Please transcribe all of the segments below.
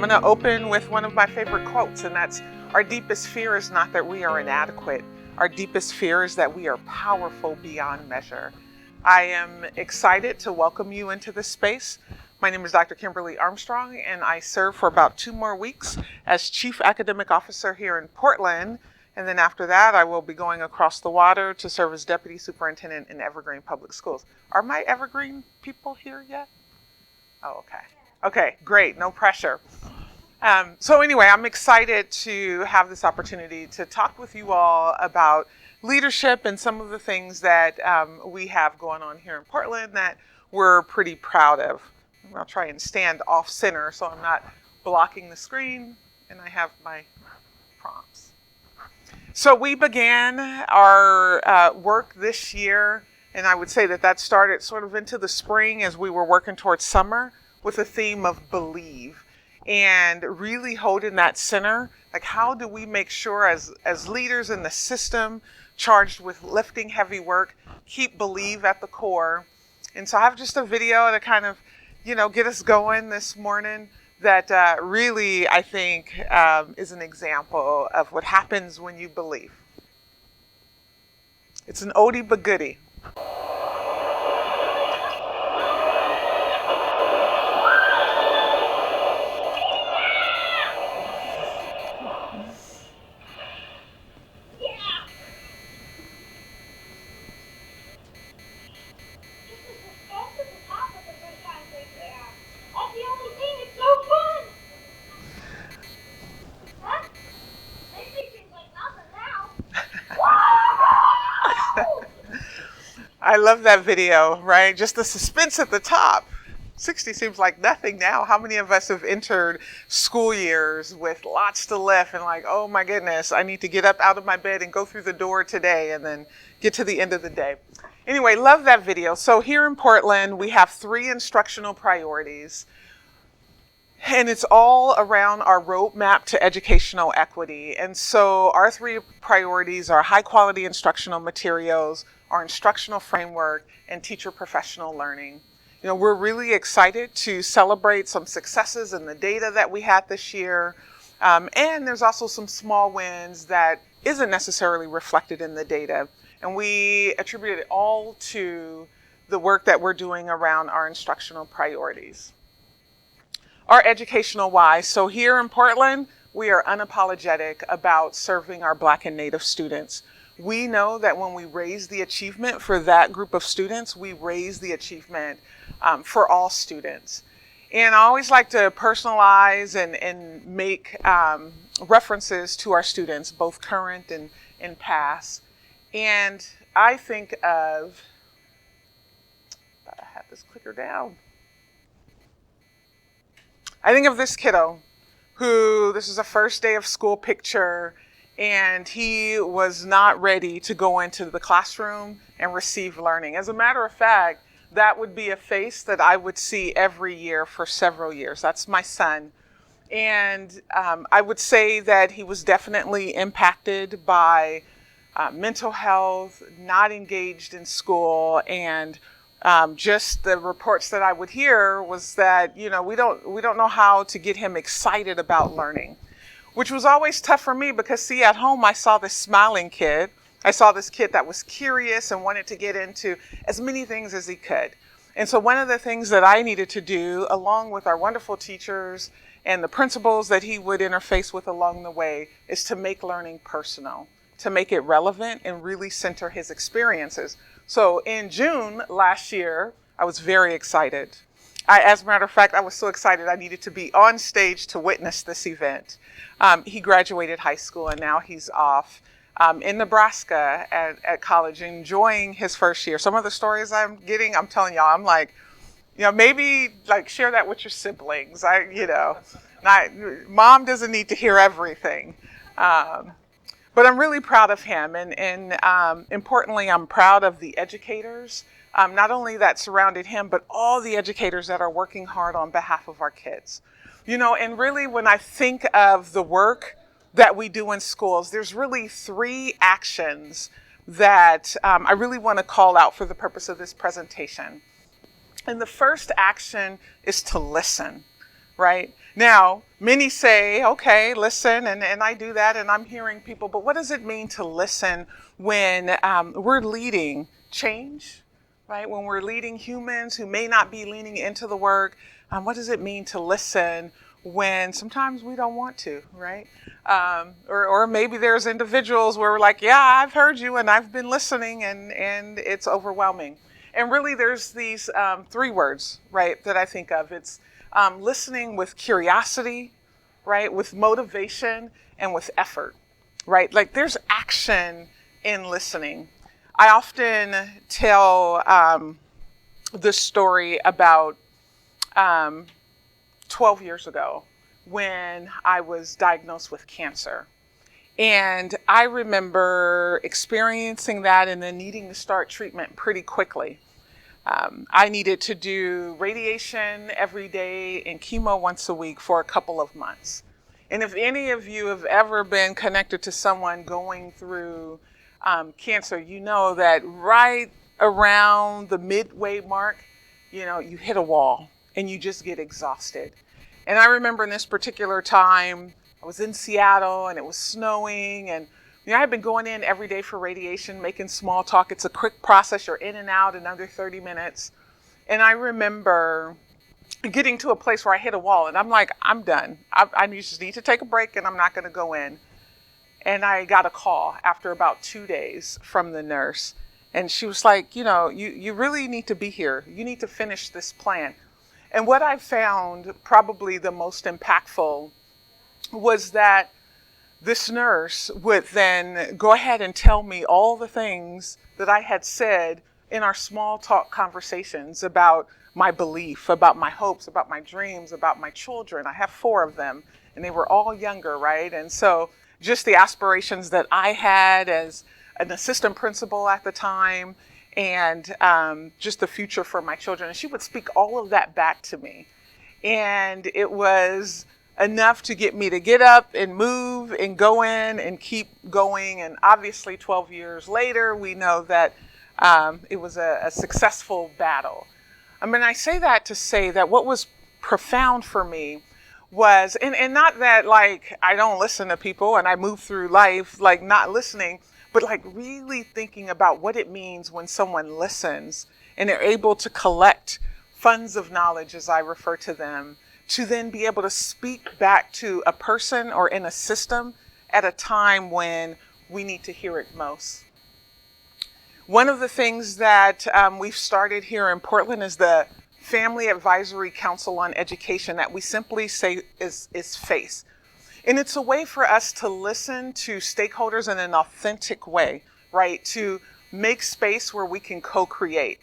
going to open with one of my favorite quotes, and that's, "Our deepest fear is not that we are inadequate. Our deepest fear is that we are powerful beyond measure." I am excited to welcome you into this space. My name is Dr. Kimberly Armstrong, and I serve for about 2 more weeks as Chief Academic Officer here in Portland. And then after that, I will be going across the water to serve as Deputy Superintendent in Evergreen Public Schools. Are my Evergreen people here yet? Oh, okay. Okay, great. No pressure. So anyway, I'm excited to have this opportunity to talk with you all about leadership and some of the things that we have going on here in Portland that we're pretty proud of. I'll try and stand off center so I'm not blocking the screen, and I have my prompts. So we began our work this year, and I would say that started sort of into the spring as we were working towards summer with the theme of believe, and really holding that center. Like, how do we make sure as leaders in the system charged with lifting heavy work, keep believe at the core? And so I have just a video to kind of, get us going this morning that really, I think, is an example of what happens when you believe. It's an oldie but goodie. I love that video, right? Just the suspense at the top. 60 seems like nothing now. How many of us have entered school years with lots to lift and like, oh my goodness, I need to get up out of my bed and go through the door today and then get to the end of the day. Anyway, love that video. So here in Portland, we have 3 instructional priorities. And it's all around our roadmap to educational equity. And so our 3 priorities are high quality instructional materials, our instructional framework, and teacher professional learning. We're really excited to celebrate some successes in the data that we had this year. And there's also some small wins that isn't necessarily reflected in the data. And we attribute it all to the work that we're doing around our instructional priorities. Our educational why. So here in Portland, we are unapologetic about serving our Black and Native students. We know that when we raise the achievement for that group of students, we raise the achievement for all students. And I always like to personalize and make references to our students, both current and past. And I think of, I have this clicker down. I think of this kiddo who, this is a first day of school picture, and he was not ready to go into the classroom and receive learning. As a matter of fact, that would be a face that I would see every year for several years. That's my son. And I would say that he was definitely impacted by mental health, not engaged in school, and just the reports that I would hear was that, we don't know how to get him excited about learning, which was always tough for me because, see, at home I saw this smiling kid. I saw this kid that was curious and wanted to get into as many things as he could. And so one of the things that I needed to do, along with our wonderful teachers and the principals that he would interface with along the way, is to make learning personal, to make it relevant and really center his experiences. So in June last year, I was very excited. As a matter of fact, I was so excited I needed to be on stage to witness this event. He graduated high school and now he's off in Nebraska at college, enjoying his first year. Some of the stories I'm getting, I'm telling y'all, I'm like, maybe like share that with your siblings. Mom doesn't need to hear everything. But I'm really proud of him. And importantly, I'm proud of the educators, not only that surrounded him, but all the educators that are working hard on behalf of our kids. And really when I think of the work that we do in schools, there's really 3 actions that I really want to call out for the purpose of this presentation. And the first action is to listen, right? Now, many say, okay, listen, and I do that, and I'm hearing people, but what does it mean to listen when we're leading change, right? When we're leading humans who may not be leaning into the work, what does it mean to listen when sometimes we don't want to, right? Or maybe there's individuals where we're like, yeah, I've heard you and I've been listening, and it's overwhelming. And really, there's these three words, right, that I think of. It's listening with curiosity, right, with motivation, and with effort, right? Like there's action in listening. I often tell this story about 12 years ago when I was diagnosed with cancer. And I remember experiencing that and then needing to start treatment pretty quickly. I needed to do radiation every day and chemo once a week for a couple of months. And if any of you have ever been connected to someone going through cancer, you know that right around the midway mark, you hit a wall and you just get exhausted. And I remember in this particular time, I was in Seattle and it was snowing, and I had been going in every day for radiation, making small talk. It's a quick process. You're in and out in under 30 minutes. And I remember getting to a place where I hit a wall and I'm like, I'm done. I just need to take a break and I'm not going to go in. And I got a call after about 2 days from the nurse. And she was like, you really need to be here. You need to finish this plan. And what I found probably the most impactful was that this nurse would then go ahead and tell me all the things that I had said in our small talk conversations about my belief, about my hopes, about my dreams, about my children. I have 4 of them, and they were all younger, right? And so just the aspirations that I had as an assistant principal at the time, and just the future for my children. And she would speak all of that back to me. And it was enough to get me to get up and move and go in and keep going. And obviously 12 years later, we know that it was a successful battle. I mean, I say that to say that what was profound for me was, and not that like I don't listen to people and I move through life like not listening, but like really thinking about what it means when someone listens and they're able to collect funds of knowledge, as I refer to them, to then be able to speak back to a person or in a system at a time when we need to hear it most. One of the things that we've started here in Portland is the Family Advisory Council on Education, that we simply say is FACE. And it's a way for us to listen to stakeholders in an authentic way, right? To make space where we can co-create.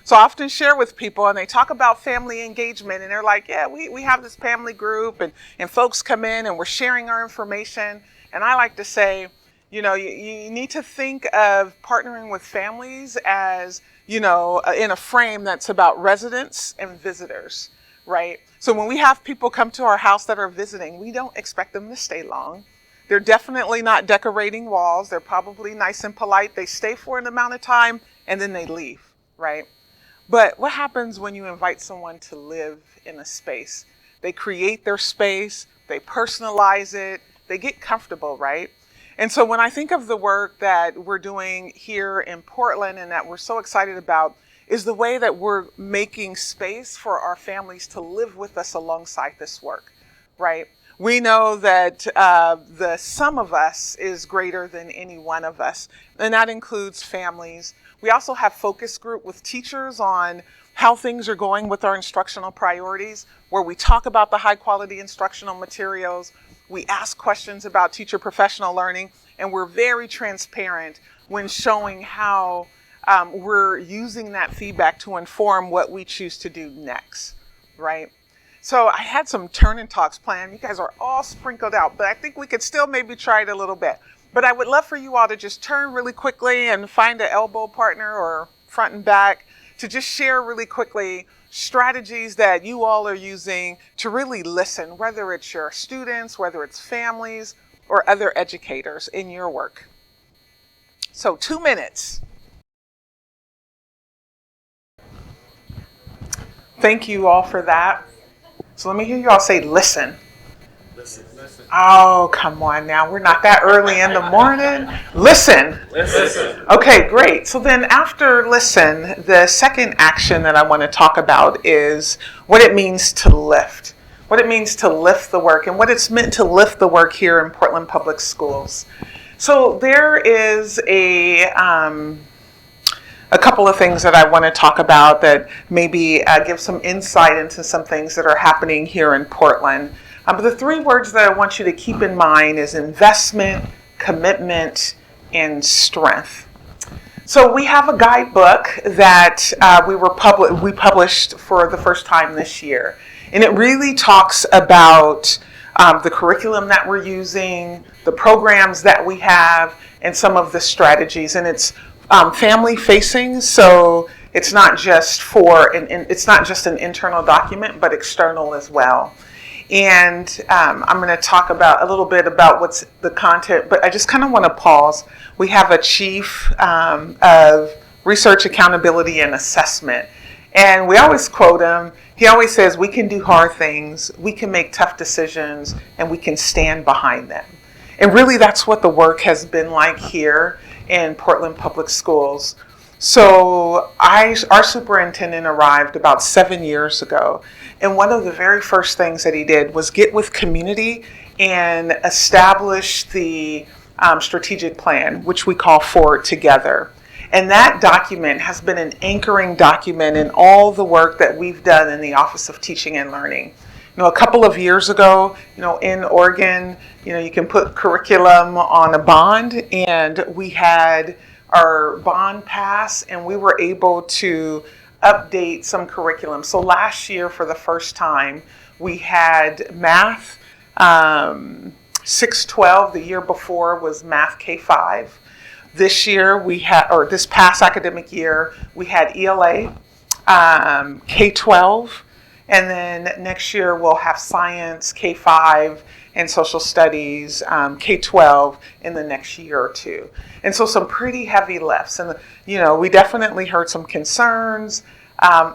So I often share with people and they talk about family engagement and they're like, yeah, we have this family group and folks come in and we're sharing our information. And I like to say, you need to think of partnering with families as, in a frame that's about residents and visitors, right? So when we have people come to our house that are visiting, we don't expect them to stay long. They're definitely not decorating walls. They're probably nice and polite. They stay for an amount of time and then they leave, right? But what happens when you invite someone to live in a space? They create their space, they personalize it, they get comfortable, right? And so when I think of the work that we're doing here in Portland and that we're so excited about, is the way that we're making space for our families to live with us alongside this work, right? We know that the sum of us is greater than any one of us, and that includes families. We also have focus group with teachers on how things are going with our instructional priorities, where we talk about the high quality instructional materials. We ask questions about teacher professional learning, and we're very transparent when showing how we're using that feedback to inform what we choose to do next, right? So I had some turn and talks planned. You guys are all sprinkled out, but I think we could still maybe try it a little bit. But I would love for you all to just turn really quickly and find an elbow partner or front and back to just share really quickly strategies that you all are using to really listen, whether it's your students, whether it's families, or other educators in your work. So 2 minutes. Thank you all for that. So let me hear you all say listen. Listen. Oh, come on now. We're not that early in the morning. Listen. Listen. Okay, great. So then after listen, the second action that I want to talk about is what it means to lift. What it means to lift the work and what it's meant to lift the work here in Portland Public Schools. So there is a couple of things that I want to talk about that maybe give some insight into some things that are happening here in Portland. But the three words that I want you to keep in mind is investment, commitment, and strength. So we have a guidebook that we published for the first time this year. And it really talks about the curriculum that we're using, the programs that we have, and some of the strategies. And it's family facing, so it's not just it's not just an internal document, but external as well. And I'm going to talk about a little bit about what's the content, but I just kind of want to pause. We have a chief of research accountability and assessment, and we always quote him. He always says, we can do hard things, we can make tough decisions, and we can stand behind them. And really that's what the work has been like here in Portland Public Schools. So our superintendent arrived about 7 years ago, and one of the very first things that he did was get with community and establish the strategic plan, which we call Forward Together. And that document has been an anchoring document in all the work that we've done in the Office of Teaching and Learning. A couple of years ago, in Oregon, you can put curriculum on a bond, and we had our bond pass, and we were able to update some curriculum. So last year, for the first time, we had math 612. The year before was math K5. This year this past academic year, we had ELA K12. And then next year we'll have science, K5, and social studies, K12 in the next year or two. And so some pretty heavy lifts. And, we definitely heard some concerns.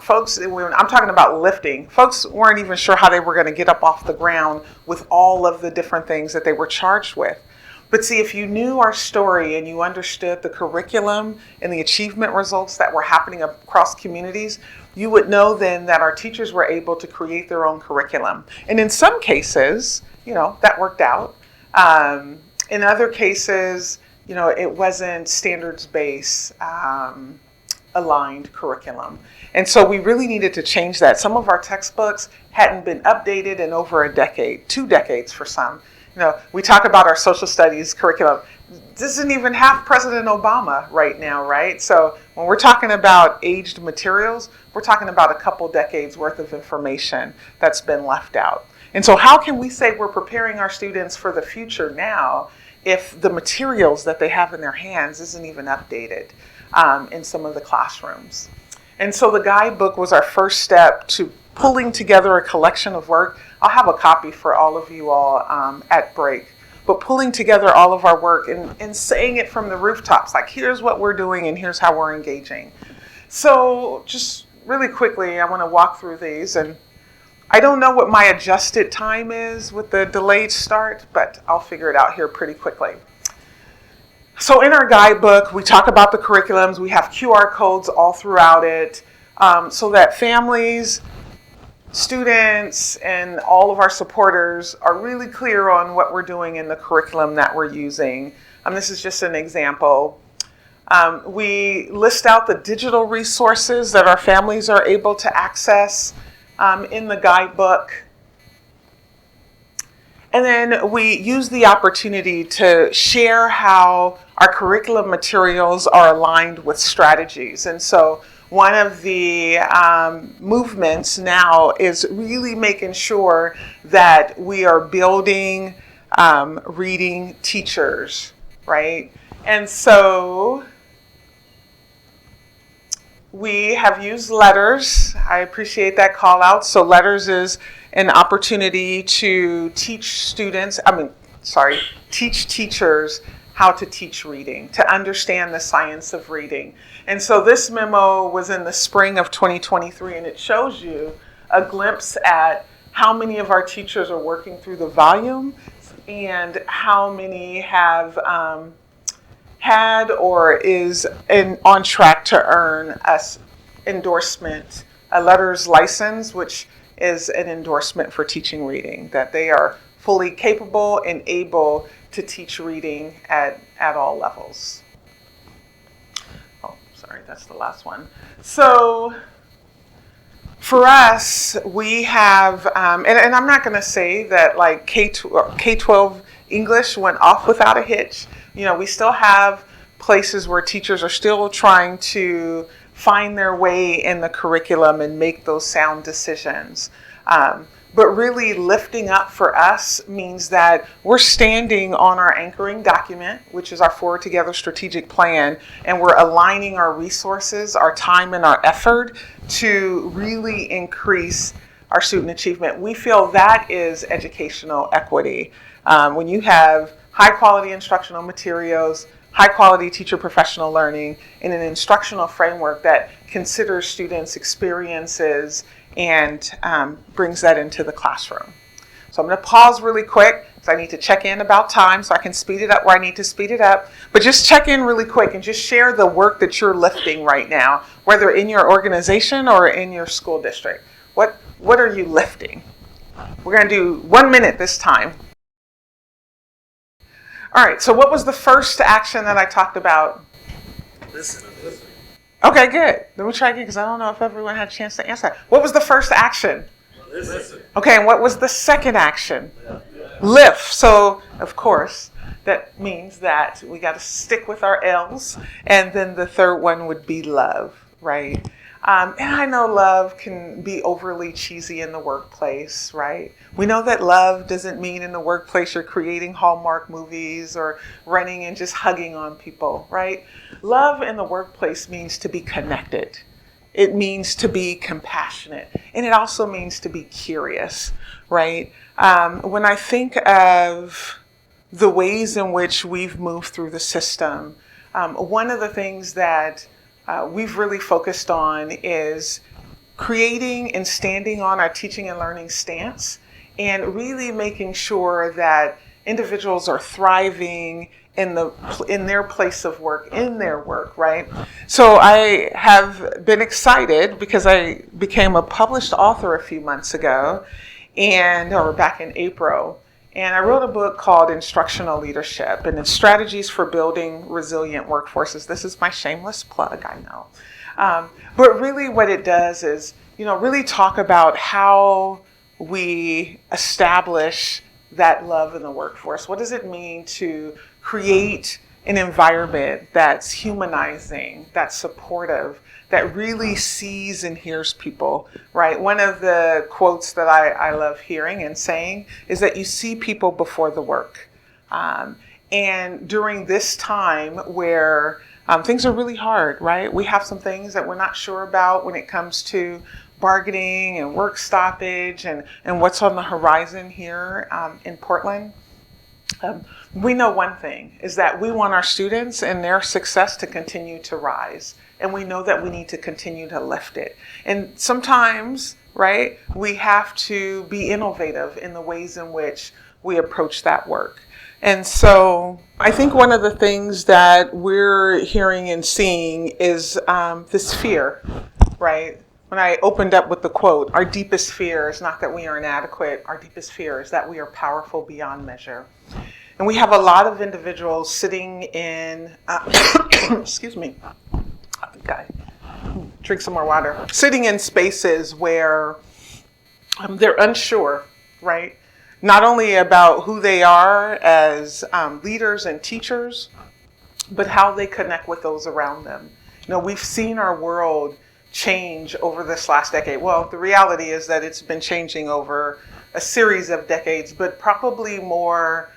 Folks, when I'm talking about lifting, folks weren't even sure how they were going to get up off the ground with all of the different things that they were charged with. But see, if you knew our story and you understood the curriculum and the achievement results that were happening across communities, you would know then that our teachers were able to create their own curriculum. And in some cases, that worked out. In other cases, it wasn't standards-based aligned curriculum. And so we really needed to change that. Some of our textbooks hadn't been updated in over a decade, 2 decades for some. We talk about our social studies curriculum. This isn't even half President Obama right now, right? So when we're talking about aged materials, we're talking about a couple decades worth of information that's been left out. And so how can we say we're preparing our students for the future now if the materials that they have in their hands isn't even updated in some of the classrooms? And so the guidebook was our first step to pulling together a collection of work. I'll have a copy for all of you all at break. But pulling together all of our work and saying it from the rooftops, like here's what we're doing and here's how we're engaging. So just really quickly, I want to walk through these. And I don't know what my adjusted time is with the delayed start, but I'll figure it out here pretty quickly. So in our guidebook, we talk about the curriculums. We have QR codes all throughout it so that families, students, and all of our supporters are really clear on what we're doing in the curriculum that we're using. This is just an example. We list out the digital resources that our families are able to access in the guidebook. And then we use the opportunity to share how our curriculum materials are aligned with strategies. And so one of the movements now is really making sure that we are building reading teachers, right? And so we have used letters. I appreciate that call out. So letters is an opportunity to teach teachers how to teach reading, to understand the science of reading. And so this memo was in the spring of 2023, and it shows you a glimpse at how many of our teachers are working through the volume, and how many have had or is on track to earn us endorsement, a letter's license, which is an endorsement for teaching reading, that they are fully capable and able to teach reading at all levels. Oh, sorry, that's the last one. So for us, we have, and I'm not going to say that like K-12 English went off without a hitch. You know, we still have places where teachers are still trying to find their way in the curriculum and make those sound decisions. But really lifting up for us means that we're standing on our anchoring document, which is our Forward Together strategic plan, and we're aligning our resources, our time, and our effort to really increase our student achievement. We feel that is educational equity. When you have high quality instructional materials, high quality teacher professional learning, and an instructional framework that considers students' experiences and brings that into the classroom. So I'm going to pause really quick because I need to check in about time so I can speed it up where I need to speed it up. But just check in really quick and just share the work that you're lifting right now, whether in your organization or in your school district. What are you lifting? We're going to do 1 minute this time. All right, so what was the first action that I talked about? Listen. Okay, good. Let me try again because I don't know if everyone had a chance to answer that. What was the first action? Listen. Okay, and what was the second action? Lift. So, of course, that means that we got to stick with our L's. And then the third one would be love, right? And I know love can be overly cheesy in the workplace, right? We know that love doesn't mean in the workplace you're creating Hallmark movies or running and just hugging on people, right? Love in the workplace means to be connected. It means to be compassionate. And it also means to be curious, right? When I think of the ways in which we've moved through the system, one of the things that we've really focused on is creating and standing on our teaching and learning stance and really making sure that individuals are thriving in their place of work, in their work, right? So I have been excited because I became a published author a few months ago, or back in April. And I wrote a book called Instructional Leadership, and it's strategies for building resilient workforces. This is my shameless plug, I know. But really what it does is, really talk about how we establish that love in the workforce. What does it mean to create an environment that's humanizing, that's supportive, that really sees and hears people, right? One of the quotes that I love hearing and saying is that you see people before the work. And during this time where things are really hard, right? We have some things that we're not sure about when it comes to bargaining and work stoppage and what's on the horizon here in Portland. We know one thing is that we want our students and their success to continue to rise. And we know that we need to continue to lift it. And sometimes, right, we have to be innovative in the ways in which we approach that work. And so I think one of the things that we're hearing and seeing is this fear, right? When I opened up with the quote, our deepest fear is not that we are inadequate. Our deepest fear is that we are powerful beyond measure. And we have a lot of individuals sitting in, excuse me, drink some more water, sitting in spaces where they're unsure, right? Not only about who they are as leaders and teachers, but how they connect with those around them. We've seen our world change over this last decade. Well, the reality is that it's been changing over a series of decades, but probably more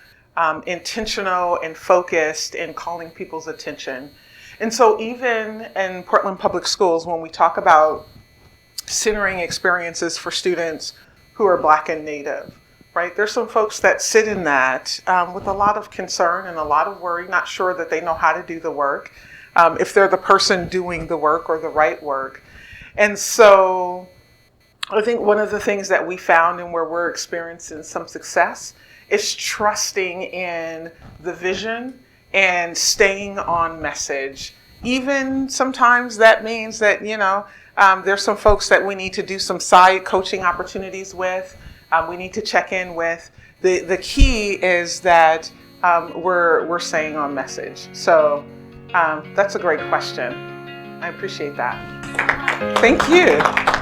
intentional and focused in calling people's attention. And so even in Portland Public Schools, when we talk about centering experiences for students who are Black and Native, right? There's some folks that sit in that with a lot of concern and a lot of worry, not sure that they know how to do the work, if they're the person doing the work or the right work. And so I think one of the things that we found and where we're experiencing some success is trusting in the vision and staying on message. Even sometimes that means that, there's some folks that we need to do some side coaching opportunities with. We need to check in with. The key is that we're staying on message. So that's a great question. I appreciate that. Thank you.